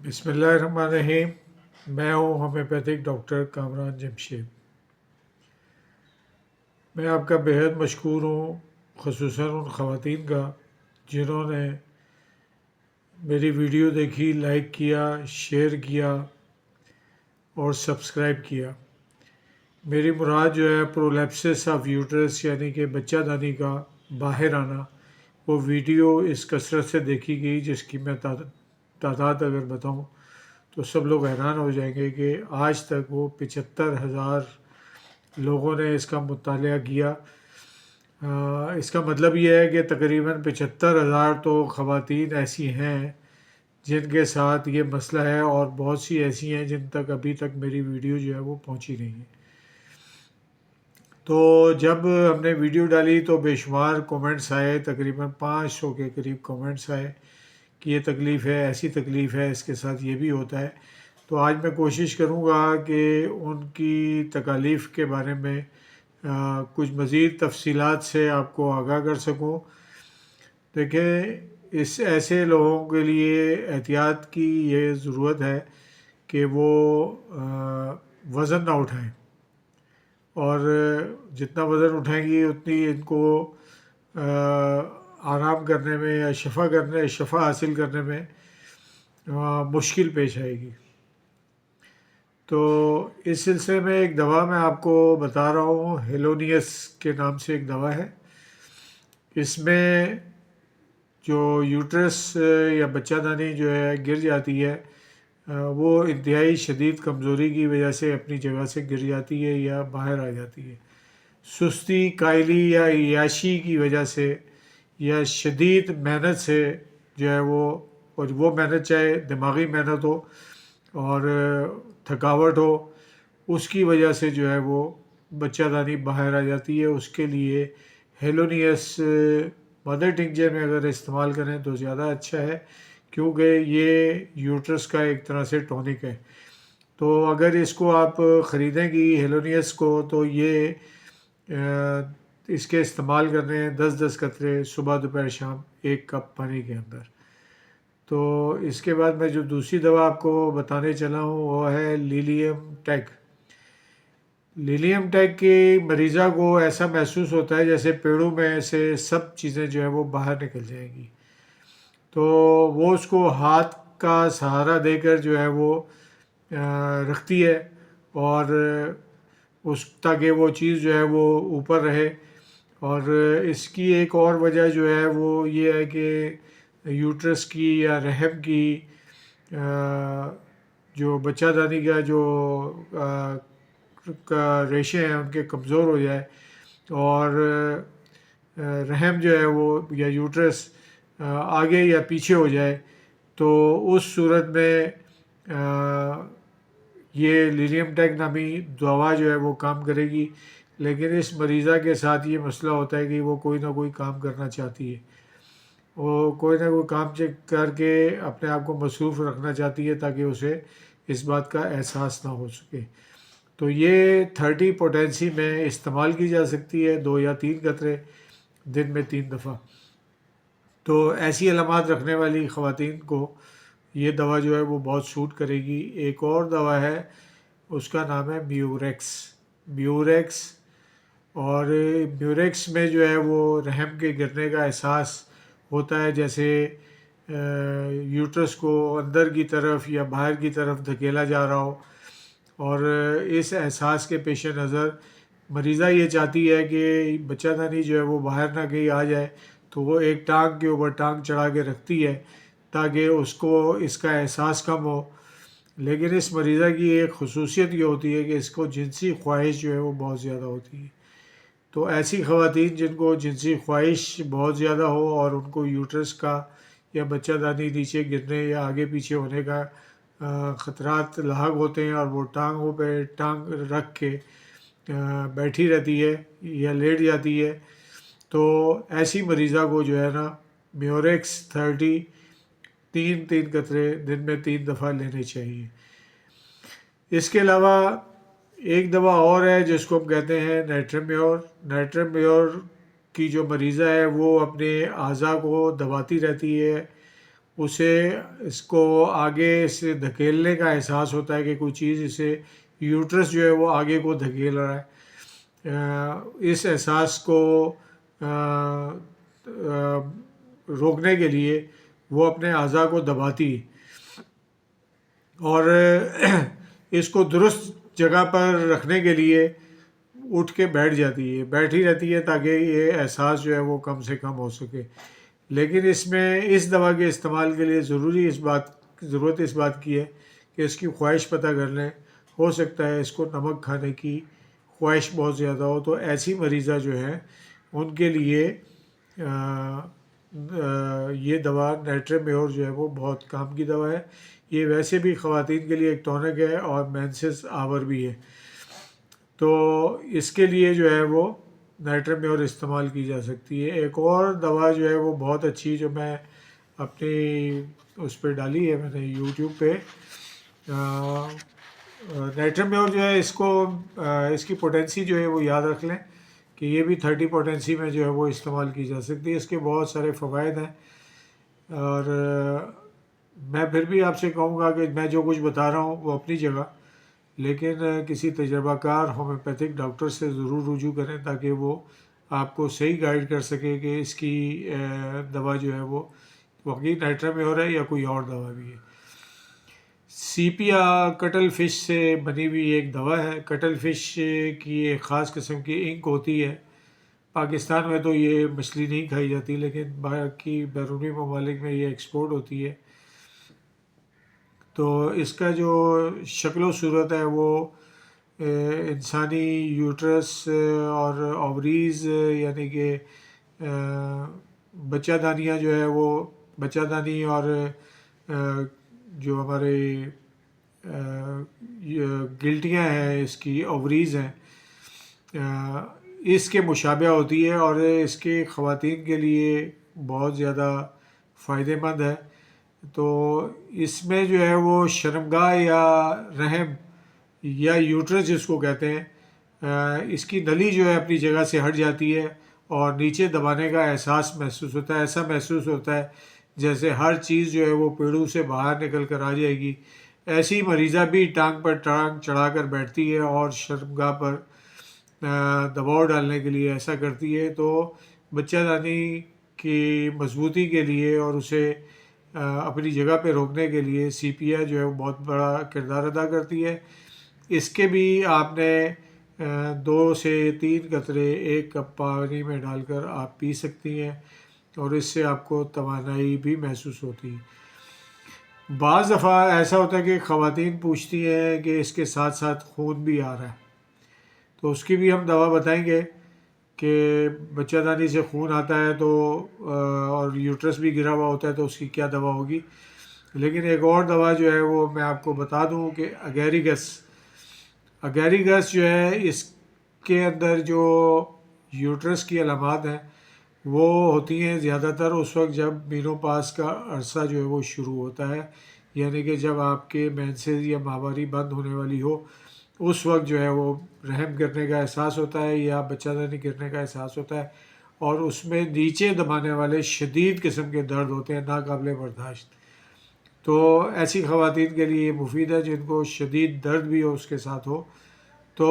بسم اللہ الرحمن الرحیم۔ میں ہوں ہومیوپیتھک ڈاکٹر کامران جمشید۔ میں آپ کا بےحد مشکور ہوں، خصوصاً ان خواتین کا جنہوں نے میری ویڈیو دیکھی، لائک کیا، شیئر کیا اور سبسکرائب کیا۔ میری مراد جو ہے پرولیپسس آف یوٹرس یعنی کہ بچہ دانی کا باہر آنا، وہ ویڈیو اس کثرت سے دیکھی گئی جس کی میں تعداد اگر بتاؤں تو سب لوگ حیران ہو جائیں گے کہ آج تک وہ 75,000 لوگوں نے اس کا مطالعہ کیا۔ اس کا مطلب یہ ہے کہ تقریباً 75,000 تو خواتین ایسی ہیں جن کے ساتھ یہ مسئلہ ہے، اور بہت سی ایسی ہیں جن تک ابھی تک میری ویڈیو جو ہے وہ پہنچی نہیں ہے۔ تو جب ہم نے ویڈیو ڈالی تو بے شمار کومنٹس آئے، تقریباً 500 کے قریب کومنٹس آئے کہ یہ تکلیف ہے، ایسی تکلیف ہے، اس کے ساتھ یہ بھی ہوتا ہے۔ تو آج میں کوشش کروں گا کہ ان کی تکالیف کے بارے میں کچھ مزید تفصیلات سے آپ کو آگاہ کر سکوں۔ دیکھیں، اس ایسے لوگوں کے لیے احتیاط کی یہ ضرورت ہے کہ وہ وزن نہ اٹھائیں، اور جتنا وزن اٹھائیں گی اتنی ان کو آرام کرنے میں یا شفا حاصل کرنے میں مشکل پیش آئے گی۔ تو اس سلسلے میں ایک دوا میں آپ کو بتا رہا ہوں، ہیلونیس کے نام سے ایک دوا ہے۔ اس میں جو یوٹرس یا بچہ دانی جو ہے گر جاتی ہے، وہ انتہائی شدید کمزوری کی وجہ سے اپنی جگہ سے گر جاتی ہے یا باہر آ جاتی ہے، سستی، کائلی یا عیاشی کی وجہ سے یا شدید محنت سے جو ہے اور وہ محنت چاہے دماغی محنت ہو اور تھکاوٹ ہو، اس کی وجہ سے جو ہے وہ بچہ دانی باہر آ جاتی ہے۔ اس کے لیے ہیلونیس مدر ٹنکچر میں اگر استعمال کریں تو زیادہ اچھا ہے، کیونکہ یہ یوٹرس کا ایک طرح سے ٹونک ہے۔ تو اگر اس کو آپ خریدیں گی ہیلونیس کو، تو یہ اس کے استعمال کرنے ہیں 10-10 قطرے صبح دوپہر شام 1 کپ پانی کے اندر۔ تو اس کے بعد میں جو دوسری دوا آپ کو بتانے چلا ہوں وہ ہے لیلیم ٹیک۔ لیلیم ٹیک کی مریضہ کو ایسا محسوس ہوتا ہے جیسے پیڑوں میں سے سب چیزیں جو ہیں وہ باہر نکل جائیں گی، تو وہ اس کو ہاتھ کا سہارا دے کر جو ہے وہ رکھتی ہے، اور تاکہ وہ چیز جو ہے وہ اوپر رہے۔ اور اس کی ایک اور وجہ جو ہے وہ یہ ہے کہ یوٹرس کی یا رحم کی جو بچہ دانی کا جو ریشے ہیں ان کے کمزور ہو جائے، اور رحم جو ہے وہ یا یوٹرس آگے یا پیچھے ہو جائے، تو اس صورت میں یہ لیلیم ٹیک نامی دوا جو ہے وہ کام کرے گی۔ لیکن اس مریضہ کے ساتھ یہ مسئلہ ہوتا ہے کہ وہ کوئی نہ کوئی کام کرنا چاہتی ہے، وہ کوئی نہ کوئی کام کر کے اپنے آپ کو مصروف رکھنا چاہتی ہے تاکہ اسے اس بات کا احساس نہ ہو سکے۔ تو یہ 30 پوٹینسی میں استعمال کی جا سکتی ہے، 2 یا 3 قطرے دن میں 3 دفعہ۔ تو ایسی علامات رکھنے والی خواتین کو یہ دوا جو ہے وہ بہت سوٹ کرے گی۔ ایک اور دوا ہے، اس کا نام ہے میوریکس، اور میوریکس میں جو ہے وہ رحم کے گرنے کا احساس ہوتا ہے، جیسے یوٹرس کو اندر کی طرف یا باہر کی طرف دھکیلا جا رہا ہو، اور اس احساس کے پیش نظر مریضہ یہ چاہتی ہے کہ بچہ دانی جو ہے وہ باہر نہ کہیں آ جائے، تو وہ ایک ٹانگ کے اوپر ٹانگ چڑھا کے رکھتی ہے تاکہ اس کو اس کا احساس کم ہو۔ لیکن اس مریضہ کی ایک خصوصیت یہ ہوتی ہے کہ اس کو جنسی خواہش جو ہے وہ بہت زیادہ ہوتی ہے۔ تو ایسی خواتین جن کو جنسی خواہش بہت زیادہ ہو اور ان کو یوٹرس کا یا بچہ دانی نیچے گرنے یا آگے پیچھے ہونے کا خطرات لاحق ہوتے ہیں، اور وہ ٹانگوں پہ ٹانگ رکھ کے بیٹھی رہتی ہے یا لیٹ جاتی ہے، تو ایسی مریضہ کو جو ہے نا میوریکس 30 3 قطرے دن میں 3 دفعہ لینے چاہیے۔ اس کے علاوہ ایک دوا اور ہے جس کو ہم کہتے ہیں نائٹرمیور کی جو مریضہ ہے وہ اپنے اعضاء کو دباتی رہتی ہے، اسے اس کو آگے سے دھکیلنے کا احساس ہوتا ہے کہ کوئی چیز اسے یوٹرس جو ہے وہ آگے کو دھکیل رہا ہے۔ اس احساس کو روکنے کے لیے وہ اپنے اعضاء کو دباتی اور اس کو درست جگہ پر رکھنے کے لیے اٹھ کے بیٹھ جاتی ہے، بیٹھی رہتی ہے تاکہ یہ احساس جو ہے وہ کم سے کم ہو سکے۔ لیکن اس میں اس دوا کے استعمال کے لیے ضرورت اس بات کی ہے کہ اس کی خواہش پتہ کر لیں۔ ہو سکتا ہے اس کو نمک کھانے کی خواہش بہت زیادہ ہو، تو ایسی مریضہ جو ہے ان کے لیے یہ دوا نیٹرمیور جو ہے وہ بہت کام کی دوا ہے۔ یہ ویسے بھی خواتین کے لیے ایک ٹونک ہے اور مینسز آور بھی ہے، تو اس کے لیے جو ہے وہ نائٹرمیور استعمال کی جا سکتی ہے۔ ایک اور دوا جو ہے وہ بہت اچھی، جو میں اپنی اس پہ ڈالی ہے میں نے یوٹیوب پہ، نائٹرمیور جو ہے اس کی پوٹینسی جو ہے وہ یاد رکھ لیں کہ یہ بھی 30 پوٹینسی میں جو ہے وہ استعمال کی جا سکتی ہے۔ اس کے بہت سارے فوائد ہیں، اور میں پھر بھی آپ سے کہوں گا کہ میں جو کچھ بتا رہا ہوں وہ اپنی جگہ، لیکن کسی تجربہ کار ہومیوپیتھک ڈاکٹر سے ضرور رجوع کریں تاکہ وہ آپ کو صحیح گائیڈ کر سکے کہ اس کی دوا جو ہے وہ واقعی نائٹرمیور ہے یا کوئی اور دوا بھی ہے۔ سیپیا کٹل فش سے بنی ہوئی ایک دوا ہے۔ کٹل فش کی ایک خاص قسم کی انک ہوتی ہے۔ پاکستان میں تو یہ مچھلی نہیں کھائی جاتی، لیکن باقی بیرونی ممالک میں یہ ایکسپورٹ ہوتی ہے۔ تو اس کا جو شکل و صورت ہے وہ انسانی یوٹرس اور اووریز، یعنی کہ بچہ دانیاں جو ہے وہ بچہ دانی اور جو ہمارے گلٹیاں ہیں اس کی اووریز ہیں، اس کے مشابہ ہوتی ہے، اور اس کے خواتین کے لیے بہت زیادہ فائدہ مند ہے۔ تو اس میں جو ہے وہ شرمگاہ یا رحم یا یوٹرس جس کو کہتے ہیں، اس کی نلی جو ہے اپنی جگہ سے ہٹ جاتی ہے اور نیچے دبانے کا احساس محسوس ہوتا ہے۔ ایسا محسوس ہوتا ہے جیسے ہر چیز جو ہے وہ پیڑوں سے باہر نکل کر آ جائے گی۔ ایسی مریضہ بھی ٹانگ پر ٹانگ چڑھا کر بیٹھتی ہے اور شرمگاہ پر دباؤ ڈالنے کے لیے ایسا کرتی ہے۔ تو بچہ دانی کی مضبوطی کے لیے اور اسے اپنی جگہ پہ روکنے کے لیے سیپیا جو ہے وہ بہت بڑا کردار ادا کرتی ہے۔ اس کے بھی آپ نے 2 سے 3 قطرے 1 کپ پانی میں ڈال کر آپ پی سکتی ہیں، اور اس سے آپ کو توانائی بھی محسوس ہوتی ہے۔ بعض دفعہ ایسا ہوتا ہے کہ خواتین پوچھتی ہیں کہ اس کے ساتھ ساتھ خون بھی آ رہا ہے، تو اس کی بھی ہم دوا بتائیں گے کہ بچہ دانی سے خون آتا ہے تو اور یوٹرس بھی گرا ہوا ہوتا ہے تو اس کی کیا دوا ہوگی۔ لیکن ایک اور دوا جو ہے وہ میں آپ کو بتا دوں کہ اگیریگس جو ہے، اس کے اندر جو یوٹرس کی علامات ہیں وہ ہوتی ہیں زیادہ تر اس وقت جب مینوپاز کا عرصہ جو ہے وہ شروع ہوتا ہے، یعنی کہ جب آپ کے مینسز یا ماہواری بند ہونے والی ہو، اس وقت جو ہے وہ رحم گرنے کا احساس ہوتا ہے یا بچہ دانی گرنے کا احساس ہوتا ہے، اور اس میں نیچے دبانے والے شدید قسم کے درد ہوتے ہیں ناقابل برداشت۔ تو ایسی خواتین کے لیے یہ مفید ہے جن کو شدید درد بھی ہو اس کے ساتھ ہو، تو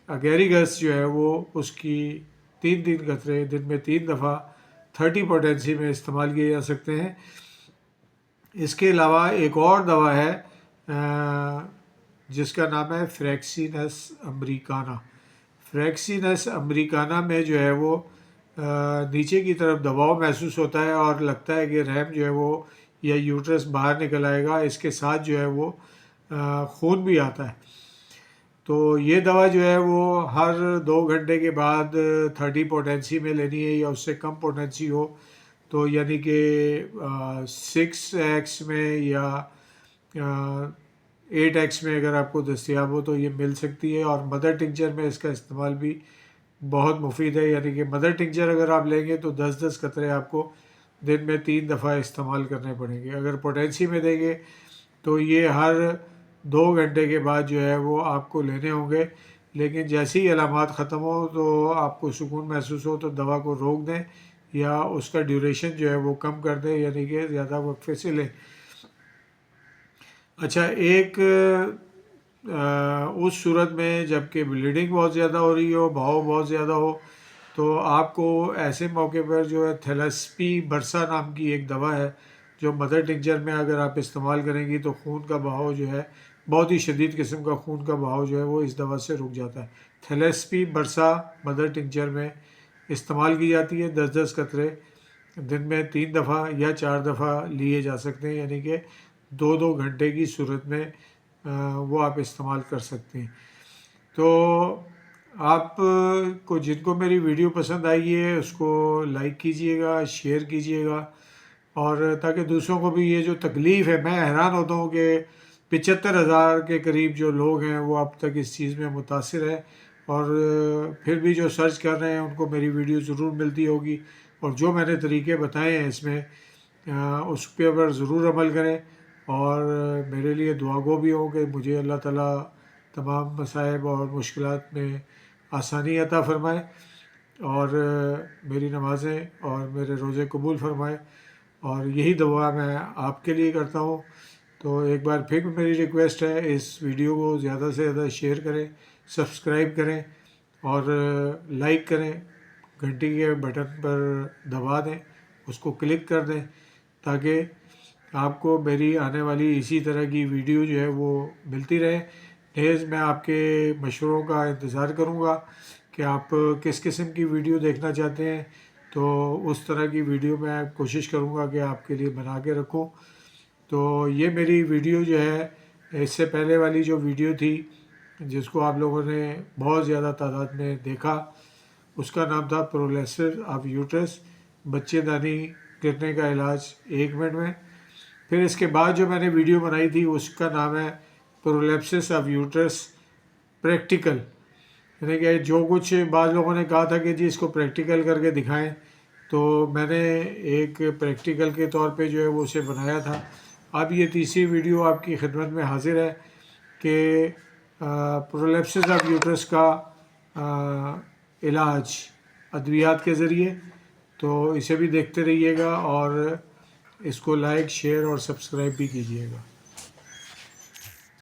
اگیریگس جو ہے وہ اس کی 3 قطرے دن میں 3 دفعہ 30 پوٹینسی میں استعمال کیے جا سکتے ہیں۔ اس کے علاوہ ایک اور دوا ہے جس کا نام ہے فریکسینس امریکانا۔ فریکسینس امریکانا میں جو ہے وہ نیچے کی طرف دباؤ محسوس ہوتا ہے اور لگتا ہے کہ رحم جو ہے وہ یا یوٹرس باہر نکل آئے گا، اس کے ساتھ جو ہے وہ خون بھی آتا ہے۔ تو یہ دوا جو ہے وہ ہر 2 گھنٹے کے بعد 30 پوٹینسی میں لینی ہے یا اس سے کم پوٹینسی ہو، تو یعنی کہ 6x میں یا 8x میں اگر آپ کو دستیاب ہو تو یہ مل سکتی ہے۔ اور مدر ٹنکچر میں اس کا استعمال بھی بہت مفید ہے، یعنی کہ مدر ٹنکچر اگر آپ لیں گے تو 10 قطرے آپ کو دن میں 3 دفعہ استعمال کرنے پڑیں گے۔ اگر پوٹینسی میں دیں گے تو یہ ہر 2 گھنٹے کے بعد جو ہے وہ آپ کو لینے ہوں گے، لیکن جیسے ہی علامات ختم ہو تو آپ کو سکون محسوس ہو تو دوا کو روک دیں، یا اس کا ڈیوریشن جو ہے وہ کم کر دیں، یعنی کہ زیادہ وقفے سے لیں۔ اچھا، ایک اس صورت میں جب کہ بلیڈنگ بہت زیادہ ہو رہی ہو، بہاؤ بہت زیادہ ہو، تو آپ کو ایسے موقع پر جو ہے تھیلیسپی برسا نام کی ایک دوا ہے جو مدر ٹنکچر میں اگر آپ استعمال کریں گی تو خون کا بہاؤ جو ہے، بہت ہی شدید قسم کا خون کا بہاؤ جو ہے وہ اس دوا سے رک جاتا ہے۔ تھیلیسپی برسا مدر ٹنکچر میں استعمال کی جاتی ہے، 10 قطرے دن میں 3 دفعہ یا 4 دفعہ لیے جا سکتے ہیں، یعنی کہ 2 گھنٹے کی صورت میں وہ آپ استعمال کر سکتے ہیں۔ تو آپ کو جن کو میری ویڈیو پسند آئی ہے اس کو لائک کیجئے گا، شیئر کیجئے گا، اور تاکہ دوسروں کو بھی یہ جو تکلیف ہے، میں حیران ہوتا ہوں کہ 75,000 کے قریب جو لوگ ہیں وہ اب تک اس چیز میں متاثر ہیں، اور پھر بھی جو سرچ کر رہے ہیں ان کو میری ویڈیو ضرور ملتی ہوگی، اور جو میں نے طریقے بتائے ہیں اس میں اس پہ پر ضرور عمل کریں، اور میرے لیے دعا گو بھی ہوں کہ مجھے اللہ تعالیٰ تمام مصائب اور مشکلات میں آسانی عطا فرمائے، اور میری نمازیں اور میرے روزے قبول فرمائے، اور یہی دعا میں آپ کے لیے کرتا ہوں۔ تو ایک بار پھر میری ریکویسٹ ہے، اس ویڈیو کو زیادہ سے زیادہ شیئر کریں، سبسکرائب کریں، اور لائک کریں، گھنٹی کے بٹن پر دبا دیں، اس کو کلک کر دیں، تاکہ آپ کو میری آنے والی اسی طرح کی ویڈیو جو ہے وہ ملتی رہے۔ نیز میں آپ کے مشوروں کا انتظار کروں گا کہ آپ کس قسم کی ویڈیو دیکھنا چاہتے ہیں، تو اس طرح کی ویڈیو میں کوشش کروں گا کہ آپ کے لیے بنا کے رکھوں۔ تو یہ میری ویڈیو جو ہے، اس سے پہلے والی جو ویڈیو تھی جس کو آپ لوگوں نے بہت زیادہ تعداد میں دیکھا، اس کا نام تھا پرولیپسس آف یوٹرس، بچے دانی گرنے کا علاج 1 منٹ میں۔ پھر اس کے بعد جو میں نے ویڈیو بنائی تھی اس کا نام ہے پرولیپسس آف یوٹرس پریکٹیکل، یعنی کہ جو کچھ بعض لوگوں نے کہا تھا کہ جی اس کو پریکٹیکل کر کے دکھائیں، تو میں نے ایک پریکٹیکل کے طور پہ جو ہے وہ اسے بنایا تھا۔ اب یہ تیسری ویڈیو آپ کی خدمت میں حاضر ہے کہ پرولیپسس آف یوٹرس کا علاج ادویات کے ذریعے، تو اسے بھی دیکھتے رہیے گا، اور اس کو لائک، شیئر اور سبسکرائب بھی کیجیے گا۔